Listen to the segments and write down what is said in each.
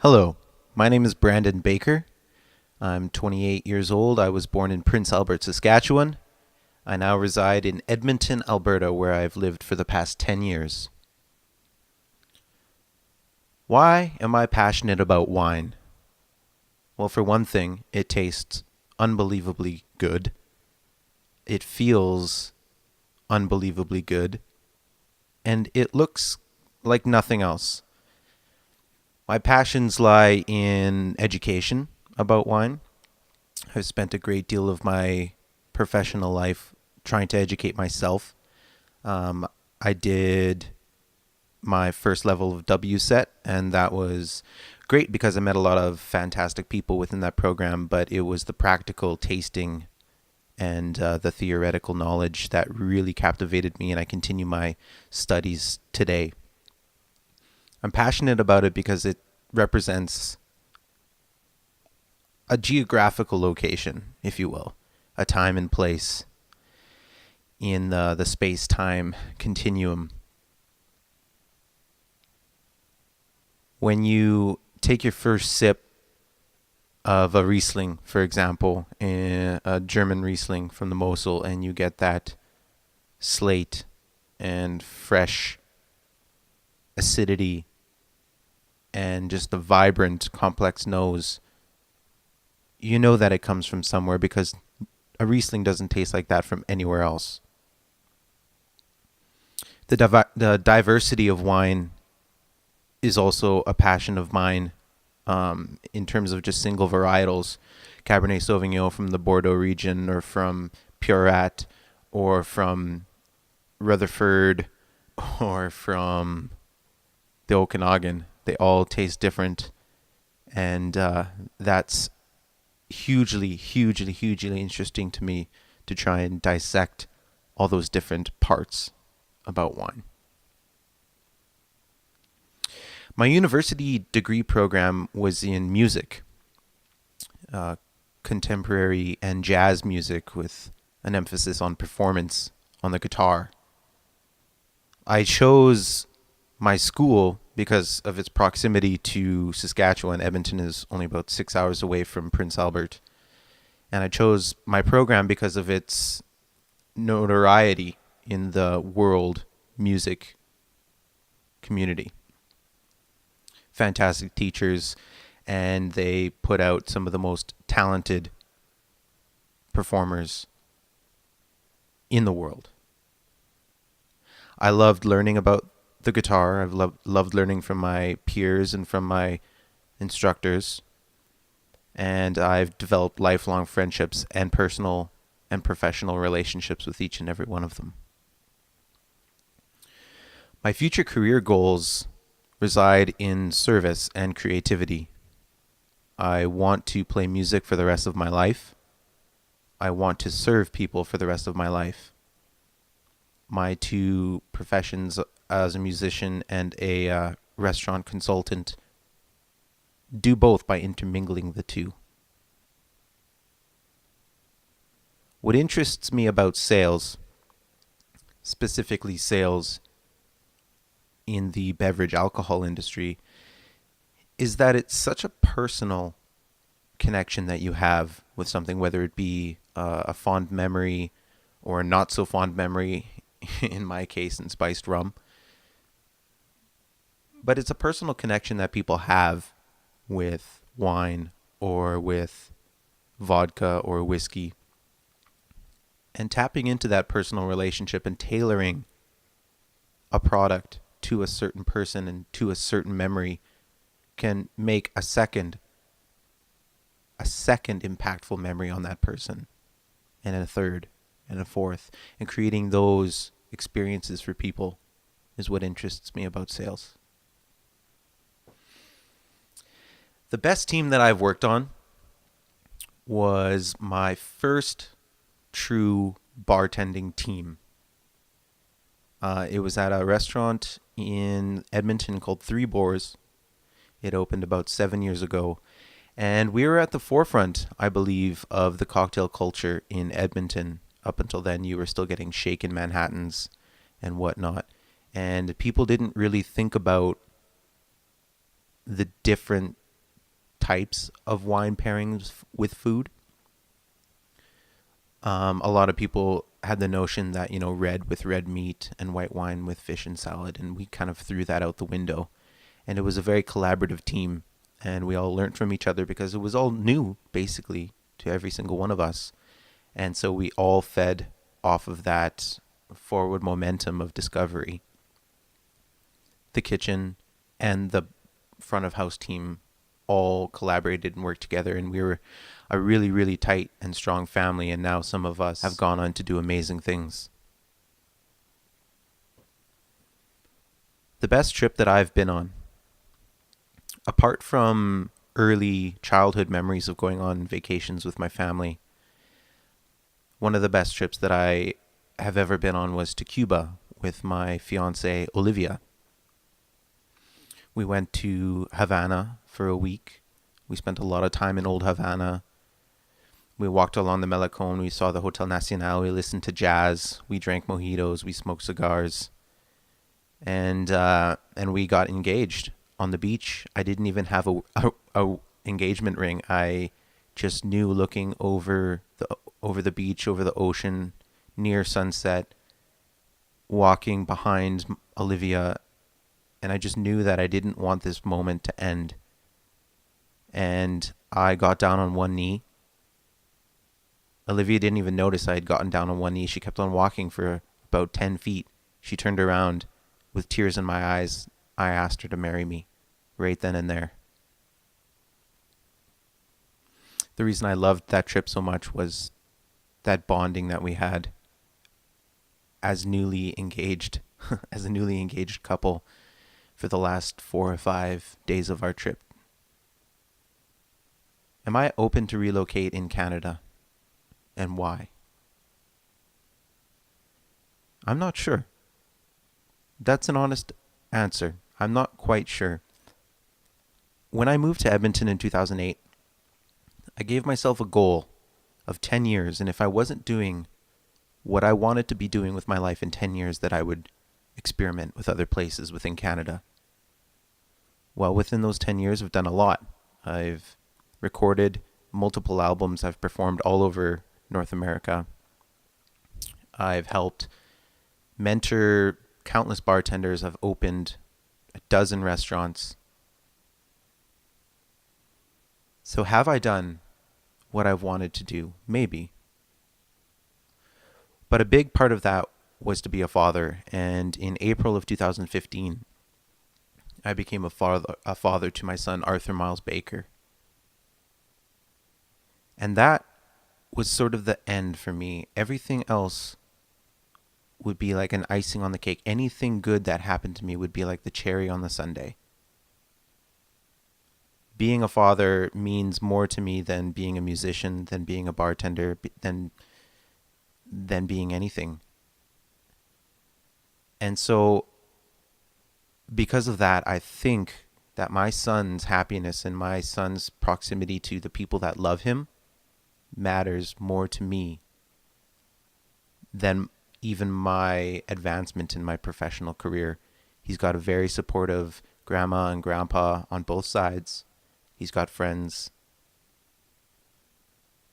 Hello, my name is Brandon Baker. I'm 28 years old. I was born in Prince Albert, Saskatchewan. I now reside in Edmonton, Alberta, where I've lived for the past 10 years. Why am I passionate about wine? Well, for one thing, it tastes unbelievably good. It feels unbelievably good. And it looks like nothing else. My passions lie in education about wine. I've spent a great deal of my professional life trying to educate myself. Um, I did my first level of WSET, and that was great because I met a lot of fantastic people within that program, but it was the practical tasting and the theoretical knowledge that really captivated me, and I continue my studies today. I'm passionate about it because it represents a geographical location, if you will, a time and place in the space-time continuum. When you take your first sip of a Riesling, for example, a German Riesling from the Mosel, and you get that slate and fresh acidity and just a vibrant, complex nose, you know that it comes from somewhere because a Riesling doesn't taste like that from anywhere else. The diversity of wine is also a passion of mine, in terms of just single varietals. Cabernet Sauvignon from the Bordeaux region, or from Peurat, or from Rutherford, or from the Okanagan. They all taste different, and that's hugely interesting to me to try and dissect all those different parts about wine. My university degree program was in music, uh, contemporary and jazz music with an emphasis on performance on the guitar. I chose my school because of its proximity to Saskatchewan. Edmonton is only about 6 hours away from Prince Albert. And I chose my program because of its notoriety in the world music community. Fantastic teachers, and they put out some of the most talented performers in the world. I loved learning about the guitar. I've loved learning from my peers and from my instructors. And I've developed lifelong friendships and personal and professional relationships with each and every one of them. My future career goals reside in service and creativity. I want to play music for the rest of my life. I want to serve people for the rest of my life. My two professions as a musician and a restaurant consultant do both by intermingling the two. What interests me about sales, specifically sales in the beverage alcohol industry, is that it's such a personal connection that you have with something, whether it be a fond memory or a not so fond memory, in my case, in spiced rum. But it's a personal connection that people have with wine or with vodka or whiskey. And tapping into that personal relationship and tailoring a product to a certain person and to a certain memory can make a second impactful memory on that person, and a third and a fourth. And creating those experiences for people is what interests me about sales. The best team that I've worked on was my first true bartending team. It was at a restaurant in Edmonton called Three Boars. It opened about 7 years ago. And we were at the forefront, I believe, of the cocktail culture in Edmonton. Up until then, you were still getting shaken Manhattans and whatnot. And people didn't really think about the different types of wine pairings with food. A lot of people had the notion that, red with red meat and white wine with fish and salad, and we kind of threw that out the window. And it was a very collaborative team, and we all learned from each other because it was all new, basically, to every single one of us. And so we all fed off of that forward momentum of discovery. The kitchen and the front of house team all collaborated and worked together, and we were a really, really tight and strong family, and now some of us have gone on to do amazing things. The best trip that I've been on, apart from early childhood memories of going on vacations with my family, one of the best trips that I have ever been on was to Cuba with my fiancée, Olivia. We went to Havana for a week. We spent a lot of time in old Havana. We walked along the Malecón. We saw the Hotel Nacional. We listened to jazz. We drank mojitos. We smoked cigars. And we got engaged on the beach. I didn't even have a engagement ring. I just knew, looking over the beach, over the ocean, near sunset, walking behind Olivia, and I just knew that I didn't want this moment to end. And I got down on one knee. Olivia didn't even notice I had gotten down on one knee. She kept on walking for about 10 feet. She turned around with tears in my eyes. I asked her to marry me right then and there. The reason I loved that trip so much was that bonding that we had as newly engaged, as a newly engaged couple for the last 4 or 5 days of our trip. Am I open to relocate in Canada? And why? I'm not sure. That's an honest answer. I'm not quite sure. When I moved to Edmonton in 2008, I gave myself a goal of 10 years, and if I wasn't doing what I wanted to be doing with my life in 10 years, that I would experiment with other places within Canada. Well, within those 10 years, I've done a lot. I've recorded multiple albums. I've performed all over North America. I've helped mentor countless bartenders. I've opened a dozen restaurants. So have I done what I've wanted to do? Maybe. But a big part of that was to be a father. And in April of 2015, I became a father to my son, Arthur Miles Baker. And that was sort of the end for me. Everything else would be like an icing on the cake. Anything good that happened to me would be like the cherry on the sundae. Being a father means more to me than being a musician, than being a bartender, than being anything. And so, because of that, I think that my son's happiness and my son's proximity to the people that love him matters more to me than even my advancement in my professional career. He's got a very supportive grandma and grandpa on both sides. He's got friends.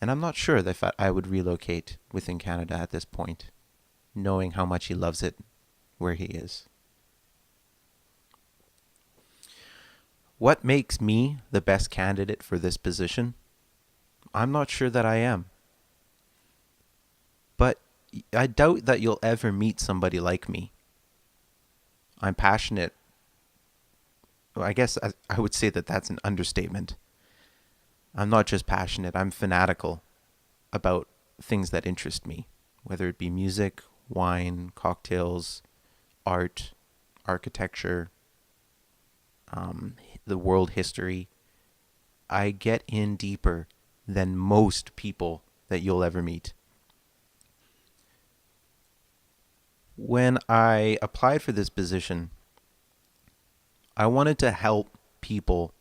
And I'm not sure that I would relocate within Canada at this point, knowing how much he loves it where he is. What makes me the best candidate for this position? I'm not sure that I am. But I doubt that you'll ever meet somebody like me. I'm passionate. Well, I guess I would say that that's an understatement. I'm not just passionate, I'm fanatical about things that interest me, whether it be music, wine, cocktails, art, architecture, the world history. I get in deeper than most people that you'll ever meet. When I applied for this position, I wanted to help people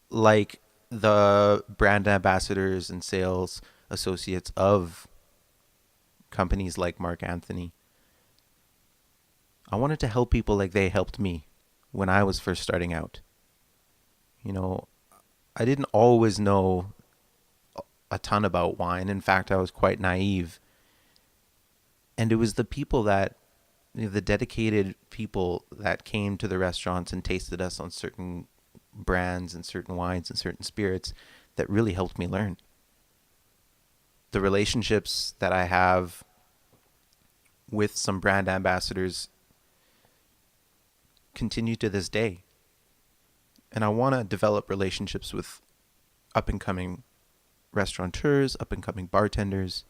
like the brand ambassadors and sales associates of companies like Mark Anthony. I wanted to help people like they helped me when I was first starting out. You know, I didn't always know a ton about wine. In fact, I was quite naive. And it was the people that, the dedicated people that came to the restaurants and tasted us on certain brands and certain wines and certain spirits that really helped me learn. The relationships that I have with some brand ambassadors continue to this day. And I want to develop relationships with up and coming restaurateurs, up and coming bartenders,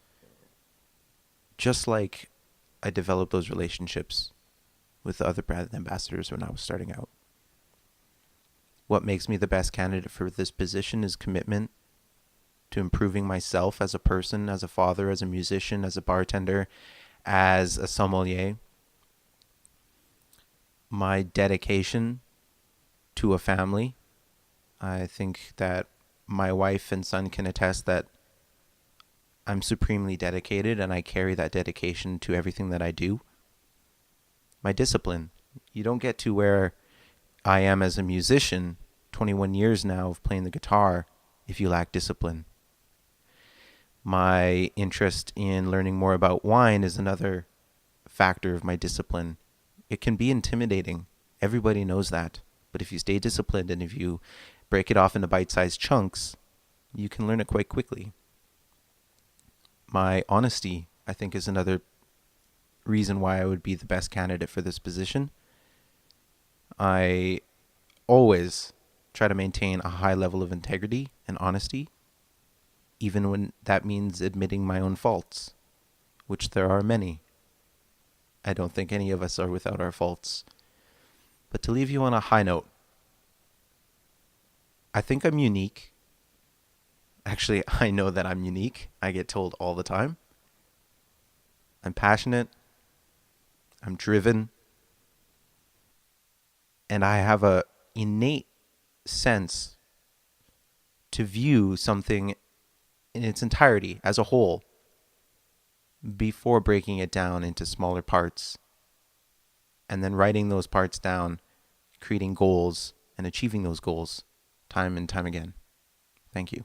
just like I developed those relationships with the other brand ambassadors when I was starting out. What makes me the best candidate for this position is commitment to improving myself as a person, as a father, as a musician, as a bartender, as a sommelier. My dedication to a family. I think that my wife and son can attest that I'm supremely dedicated and I carry that dedication to everything that I do. My discipline. You don't get to where I am as a musician, 21 years now of playing the guitar, if you lack discipline. My interest in learning more about wine is another factor of my discipline. It can be intimidating. Everybody knows that. But if you stay disciplined and if you break it off into bite-sized chunks, you can learn it quite quickly. My honesty, I think, is another reason why I would be the best candidate for this position. I always try to maintain a high level of integrity and honesty, even when that means admitting my own faults, which there are many. I don't think any of us are without our faults. But to leave you on a high note, I think I'm unique. Actually, I know that I'm unique. I get told all the time. I'm passionate. I'm driven. And I have a innate sense to view something in its entirety as a whole before breaking it down into smaller parts and then writing those parts down, creating goals and achieving those goals time and time again. Thank you.